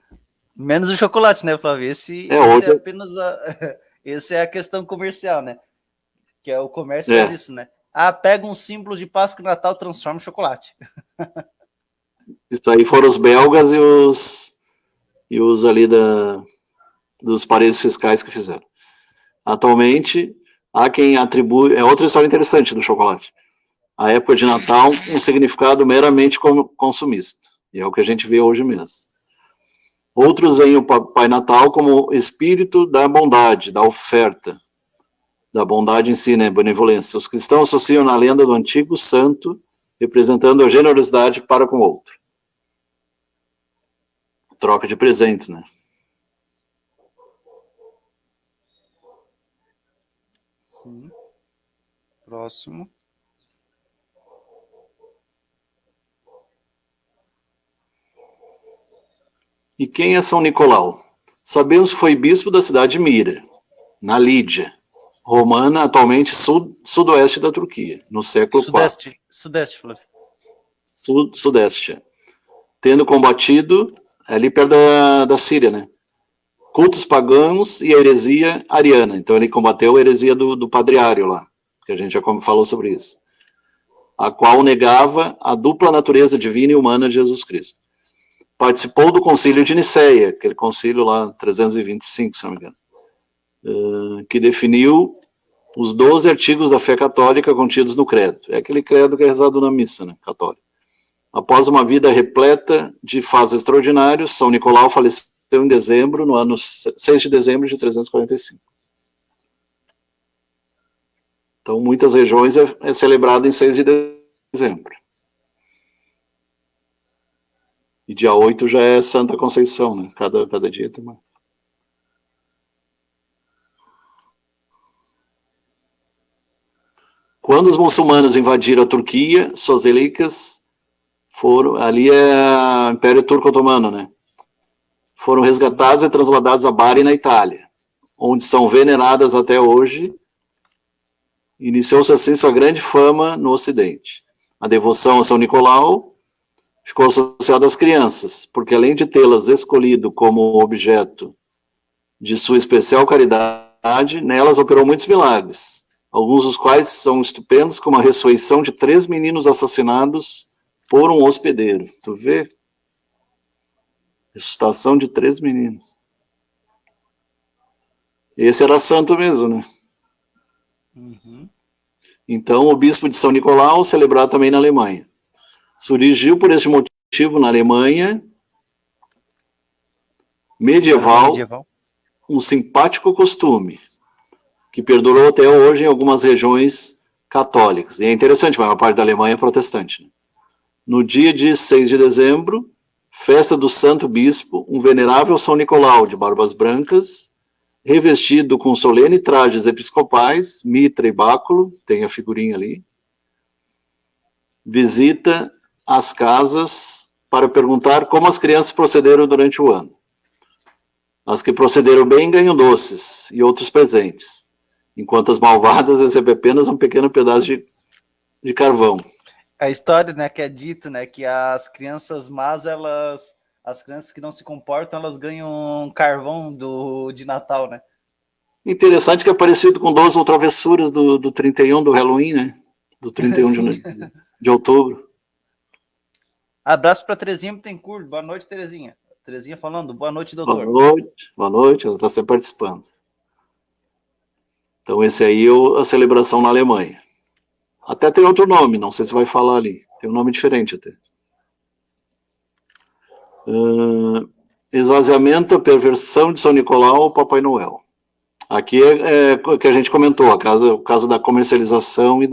Menos o chocolate, né, Flávio? Esse é apenas essa é a questão comercial, né? Que é o comércio é isso, né? Ah, pega um símbolo de Páscoa e Natal, transforma em chocolate. Isso aí foram os belgas e os ali dos paraísos fiscais que fizeram. Atualmente, há quem atribui... É outra história interessante do chocolate. A época de Natal, um significado meramente consumista. E é o que a gente vê hoje mesmo. Outros veem o Pai Natal como espírito da bondade, da oferta, da bondade em si, né, benevolência. Os cristãos associam na lenda do antigo santo, representando a generosidade para com o outro. Troca de presentes, né? Sim. Próximo. E quem é São Nicolau? Sabemos que foi bispo da cidade de Mira, na Lídia, romana, atualmente sudoeste da Turquia, no século IV. Sudeste, Flávio. Sudeste. Tendo combatido ali perto da Síria, né? Cultos pagãos e a heresia ariana. Então ele combateu a heresia do Padre Ário lá, que a gente já falou sobre isso. A qual negava a dupla natureza divina e humana de Jesus Cristo. Participou do concílio de Nicéia, aquele concílio lá, 325, se não me engano, que definiu os 12 artigos da fé católica contidos no credo. É aquele credo que é rezado na missa, né, católica. Após uma vida repleta de fases extraordinárias, São Nicolau faleceu em dezembro, no ano 6 de dezembro de 345. Então, muitas regiões é celebrado em 6 de dezembro. E dia 8 já é Santa Conceição, né? Cada dia tem mais. Quando os muçulmanos invadiram a Turquia, suas relíquias foram... Ali é o Império Turco Otomano, né? Foram resgatados e transladados a Bari, na Itália, onde são veneradas até hoje. Iniciou-se assim sua grande fama no Ocidente. A devoção a São Nicolau ficou associada às crianças, porque além de tê-las escolhido como objeto de sua especial caridade, nelas operou muitos milagres, alguns dos quais são estupendos, como a ressurreição de 3 meninos assassinados por um hospedeiro. Tu vê? Ressuscitação de 3 meninos. Esse era santo mesmo, né? Uhum. Então, o bispo de São Nicolau, celebrado também na Alemanha. Surgiu por esse motivo na Alemanha medieval um simpático costume que perdurou até hoje em algumas regiões católicas. E é interessante, mas a maior parte da Alemanha é protestante. Né? No dia de 6 de dezembro, festa do Santo Bispo, um venerável São Nicolau de barbas brancas, revestido com solene trajes episcopais, mitra e báculo, tem a figurinha ali, visita as casas para perguntar como as crianças procederam durante o ano. As que procederam bem ganham doces e outros presentes, enquanto as malvadas recebem apenas um pequeno pedaço de carvão. A história, né, que é dito, né, que as crianças más, as crianças que não se comportam, elas ganham carvão de Natal, né? Interessante que é parecido com 12 ou travessuras do 31 do Halloween, né? Do 31 de outubro. Abraço para Terezinha Bittencourt. Boa noite, Terezinha. Terezinha falando, boa noite, doutor. Boa noite, ela está sempre participando. Então esse aí é a celebração na Alemanha. Até tem outro nome, não sei se vai falar ali. Tem um nome diferente até. Esvaziamento, a perversão de São Nicolau ao Papai Noel. Aqui é o que a gente comentou, o caso da comercialização e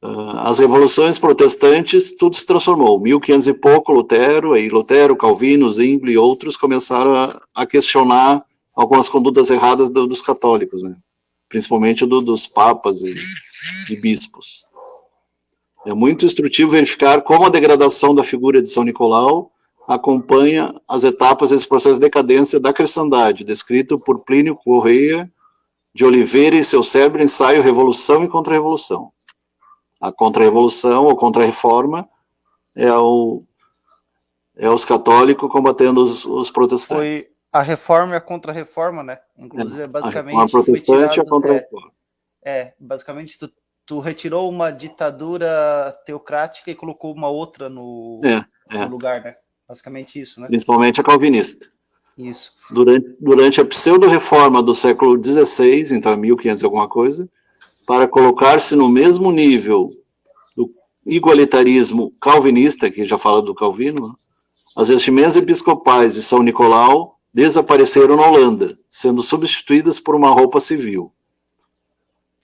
as revoluções protestantes, tudo se transformou. 1500 e pouco, Lutero, Calvino, Zwingli e outros começaram a questionar algumas condutas erradas dos católicos, né? Principalmente dos papas e bispos. É muito instrutivo verificar como a degradação da figura de São Nicolau acompanha as etapas desse processo de decadência da cristandade, descrito por Plínio Correia de Oliveira e seu célebre ensaio Revolução e Contra-Revolução. A Contra-Revolução ou Contra-Reforma é os católicos combatendo os protestantes. Foi a reforma e a contra-reforma, né? Inclusive, basicamente... A reforma protestante e a contra-reforma. Basicamente, tu retirou uma ditadura teocrática e colocou uma outra no lugar, né? Basicamente isso, né? Principalmente a calvinista. Isso. Durante a pseudo-reforma do século XVI, então 1500 e alguma coisa, para colocar-se no mesmo nível do igualitarismo calvinista, que já fala do Calvino, as vestimentas episcopais de São Nicolau desapareceram na Holanda, sendo substituídas por uma roupa civil.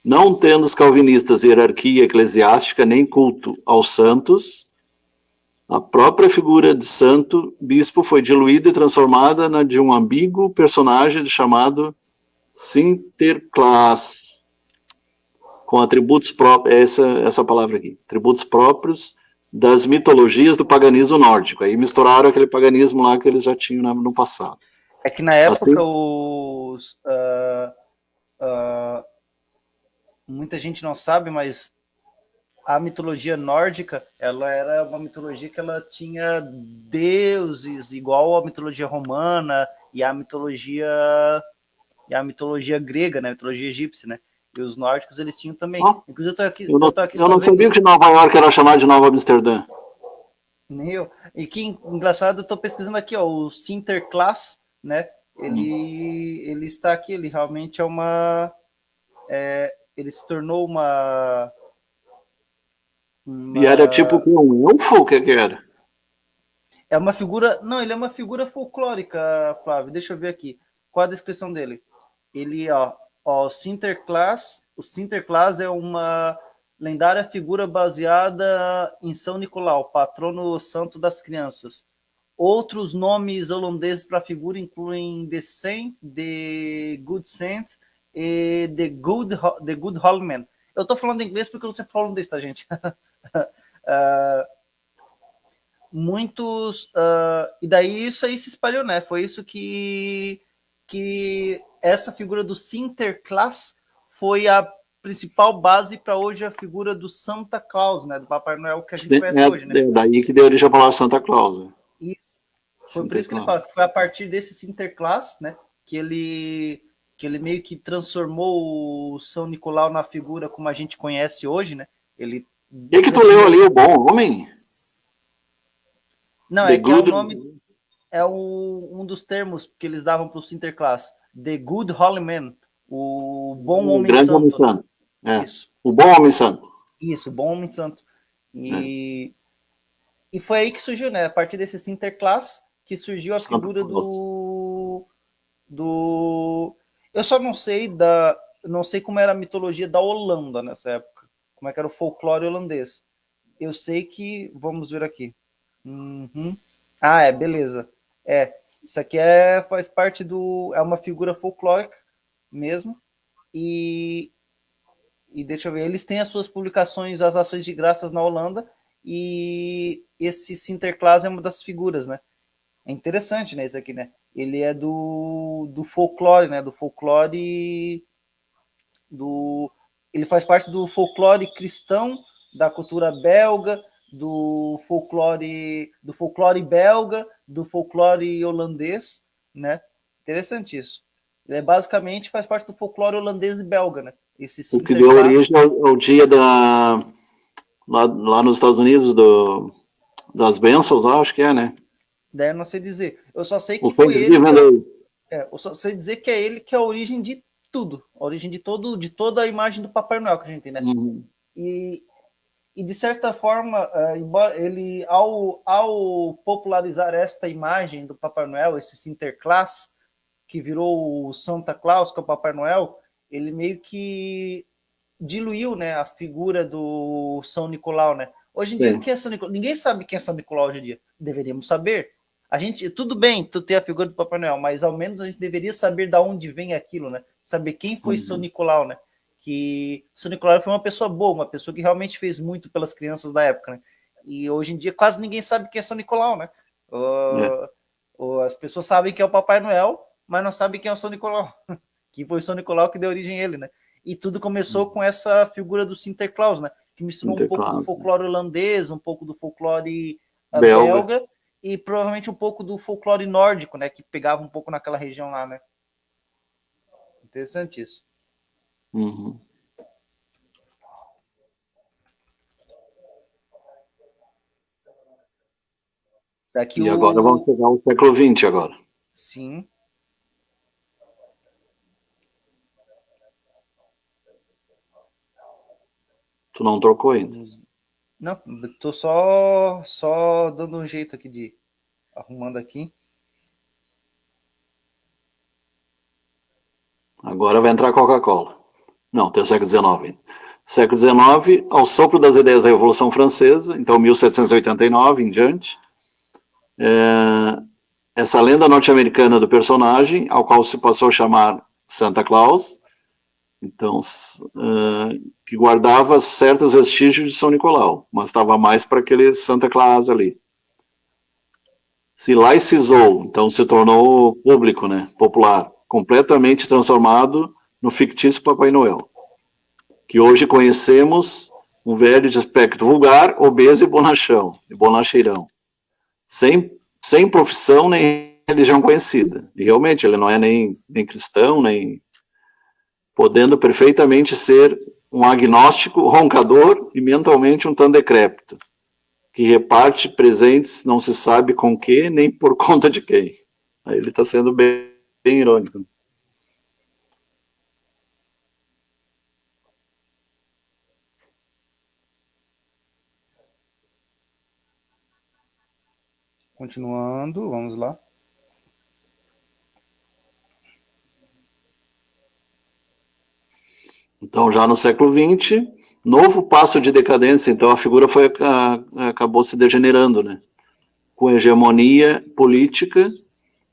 Não tendo os calvinistas hierarquia eclesiástica nem culto aos santos, a própria figura de santo bispo foi diluída e transformada na de um ambíguo personagem chamado Sinterklaas, com atributos próprios, essa palavra aqui, atributos próprios das mitologias do paganismo nórdico. Aí misturaram aquele paganismo lá que eles já tinham no passado. É que na época muita gente não sabe, mas a mitologia nórdica, ela era uma mitologia que ela tinha deuses igual à mitologia romana e a mitologia grega, né, a mitologia egípcia, né? E os nórdicos eles tinham também. Inclusive eu não sabia que Nova York era chamada de Nova Amsterdã. Nem eu. E que engraçado, eu estou pesquisando aqui, ó, o Sinterklaas, né? Ele está aqui, ele realmente é uma... ele se tornou uma... E era tipo um elfo? O que era? É uma figura... Não, ele é uma figura folclórica, Flávio. Deixa eu ver aqui. Qual a descrição dele? Ele, o Sinterklaas é uma lendária figura baseada em São Nicolau, patrono santo das crianças. Outros nomes holandeses para a figura incluem The Saint, The Good Saint e The Good Holman. Eu estou falando inglês porque eu não sei falar holandês, tá, gente? Muitos... e daí isso aí se espalhou, né? Foi isso que essa figura do Sinterklaas foi a principal base para hoje a figura do Santa Claus, né? Do Papai Noel que a gente conhece hoje, né? Daí que deu origem a palavra Santa Claus. Né? E foi por isso que ele fala que foi a partir desse Sinterklaas, né? Que ele meio que transformou o São Nicolau na figura como a gente conhece hoje, né? Ele... E que tu leu ali, o Bom Homem? Não, é que é o nome... É um dos termos que eles davam para o Sinterklaas. The Good Holy Man. O bom homem grande santo. Homem santo. Isso. O bom homem santo. Isso, o bom homem santo. E foi aí que surgiu, né? A partir desse Sinterklaas que surgiu a figura do... Eu só não sei como era a mitologia da Holanda nessa época. Como é que era o folclore holandês. Eu sei que... Vamos ver aqui. Uhum. Beleza. Isso aqui faz parte é uma figura folclórica mesmo. E deixa eu ver, eles têm as suas publicações, as ações de graças na Holanda, e esse Sinterklaas é uma das figuras, né? É interessante, né, isso aqui, né? Ele é do folclore, né? Do folclore ele faz parte do folclore cristão, da cultura belga, do folclore belga, do folclore holandês, né? Interessante isso. Ele basicamente faz parte do folclore holandês e belga, né? O que deu origem ao dia lá nos Estados Unidos das bênçãos, acho que né? Daí eu não sei dizer. Eu só sei que o foi ele. Eu só sei dizer que é ele que é a origem de tudo. A origem de toda a imagem do Papai Noel que a gente tem, né? Uhum. E de certa forma, embora ele, ao popularizar esta imagem do Papai Noel, esse Sinterklaas, que virou o Santa Claus, que é o Papai Noel, ele meio que diluiu, né, a figura do São Nicolau, né? Hoje em dia, o que é São Nicolau? Ninguém sabe quem é São Nicolau hoje em dia. Deveríamos saber. Tudo bem, tu ter a figura do Papai Noel, mas ao menos a gente deveria saber de onde vem aquilo, né? Saber quem foi São Nicolau, né? Que São Nicolau foi uma pessoa boa, uma pessoa que realmente fez muito pelas crianças da época, né? E hoje em dia quase ninguém sabe quem é São Nicolau, né? As pessoas sabem que é o Papai Noel, mas não sabem quem é o São Nicolau. Que foi São Nicolau que deu origem a ele, né? E tudo começou com essa figura do Sinterklaas, né? Que misturou um pouco do folclore holandês, um pouco do folclore belga e provavelmente um pouco do folclore nórdico, né? Que pegava um pouco naquela região lá, né? Interessante isso. Uhum. Agora vamos pegar o século XX agora. Sim. Tu não trocou ainda? Não, tô só dando um jeito aqui de arrumando aqui. Agora vai entrar a Coca-Cola. Não, tem o século XIX. Século XIX, ao sopro das ideias da Revolução Francesa, então 1789 em diante, essa lenda norte-americana do personagem, ao qual se passou a chamar Santa Claus, então, que guardava certos vestígios de São Nicolau, mas estava mais para aquele Santa Claus ali. Se laicizou, então se tornou público, né, popular, completamente transformado no fictício Papai Noel, que hoje conhecemos um velho de aspecto vulgar, obeso e bonacheirão, sem profissão nem religião conhecida. E realmente ele não é nem cristão, nem podendo perfeitamente ser um agnóstico, roncador e mentalmente um tanto decrépito, que reparte presentes não se sabe com que, nem por conta de quem. Aí ele está sendo bem irônico. Continuando, vamos lá. Então, já no século XX, novo passo de decadência, então a figura acabou se degenerando, né? Com hegemonia política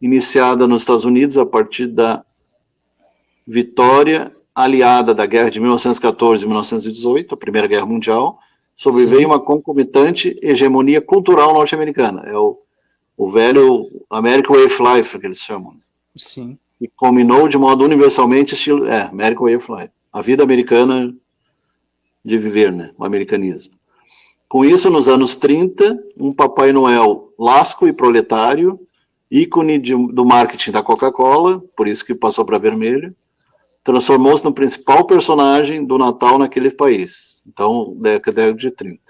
iniciada nos Estados Unidos a partir da vitória aliada da guerra de 1914 e 1918, a Primeira Guerra Mundial, sobreveio uma concomitante hegemonia cultural norte-americana. É o velho American Way of Life, que eles chamam. Sim. E combinou de modo universalmente estilo... American Way of Life. A vida americana de viver, né? O americanismo. Com isso, nos anos 30, um Papai Noel lasco e proletário, ícone do marketing da Coca-Cola, por isso que passou para vermelho, transformou-se no principal personagem do Natal naquele país. Então, década de 30.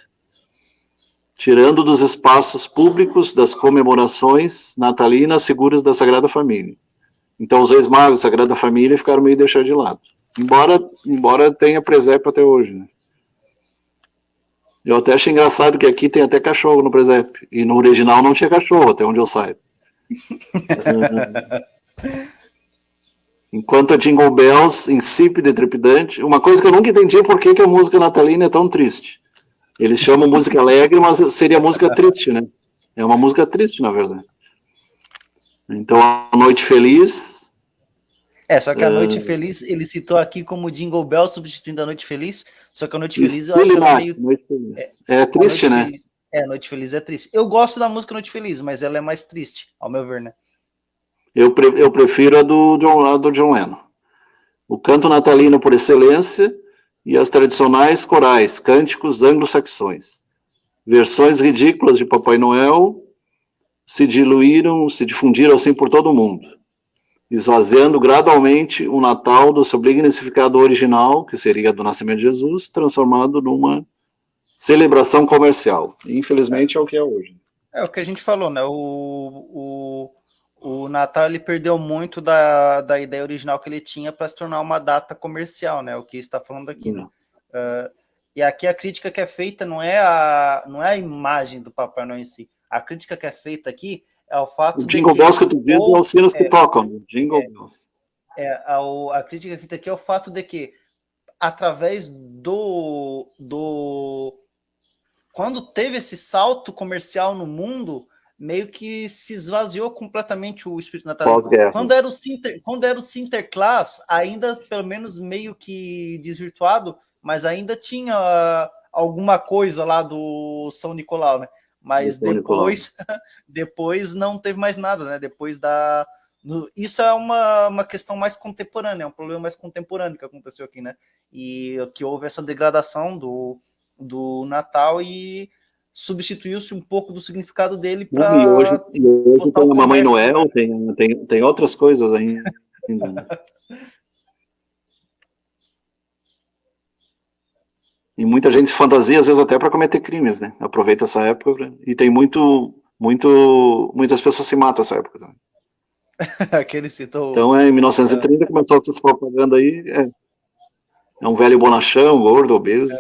Tirando dos espaços públicos das comemorações natalinas seguras da Sagrada Família. Então, os Reis Magos, Sagrada Família, ficaram meio deixados de lado. Embora tenha presépio até hoje, né? Eu até achei engraçado que aqui tem até cachorro no presépio. E no original não tinha cachorro, até onde eu saio. Enquanto a Jingle Bells, insípida e trepidante, uma coisa que eu nunca entendi é por que a música natalina é tão triste. Eles chamam música alegre, mas seria música triste, né? É uma música triste, na verdade. Então, A Noite Feliz... Só que A Noite Feliz, ele citou aqui como Jingle Bell, substituindo A Noite Feliz, só que A Noite Feliz eu acho ela meio... Noite Feliz. É triste, né? Feliz, A Noite Feliz é triste. Eu gosto da música Noite Feliz, mas ela é mais triste, ao meu ver, né? Eu prefiro a do John Lennon. O canto natalino por excelência e as tradicionais corais, cânticos anglo-saxões. Versões ridículas de Papai Noel se difundiram assim por todo o mundo, esvaziando gradualmente o Natal do seu significado original, que seria do nascimento de Jesus, transformado numa celebração comercial. Infelizmente é o que é hoje. É o que a gente falou, né? O Natal ele perdeu muito da ideia original que ele tinha para se tornar uma data comercial, né? O que está falando aqui, né? E aqui a crítica que é feita não é a imagem do Papai Noel em si. A crítica que é feita aqui é o fato de que... O Jingle Bells que tu diz é os sinos que tocam. Jingle Bells. A crítica que é feita aqui é o fato de que, através quando teve esse salto comercial no mundo, meio que se esvaziou completamente o espírito natalino. Quando era o Sinterklaas, ainda pelo menos meio que desvirtuado, mas ainda tinha alguma coisa lá do São Nicolau, né? Mas depois não teve mais nada, né? Isso é uma questão mais contemporânea, é um problema mais contemporâneo que aconteceu aqui, né? E que houve essa degradação do Natal e substituiu-se um pouco do significado dele para... E hoje tem a Mamãe Noel, tem outras coisas ainda. E muita gente se fantasia, às vezes, até para cometer crimes, né? Aproveita essa época e tem muitas pessoas se matam nessa época também. Aquele citou... Então, em 1930, começou essa propaganda aí. É um velho bonachão, gordo, obeso.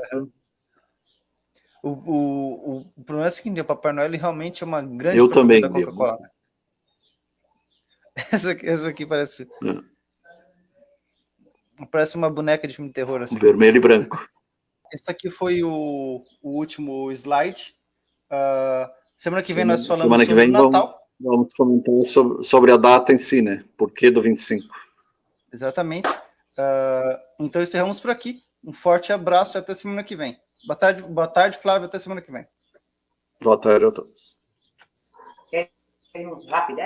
O problema é o seguinte, o Papai Noel realmente é uma grande Eu também da Coca-Cola. Essa aqui parece... Parece uma boneca de filme de terror. Assim. Vermelho e branco. Esse aqui foi o último slide. Semana que vem nós falamos sobre o Natal. Vamos comentar sobre a data em si, né? Porquê do 25. Exatamente. Então encerramos por aqui. Um forte abraço e até semana que vem. Boa tarde, Flávio. Até semana que vem. Boa tarde a todos. Rapidez?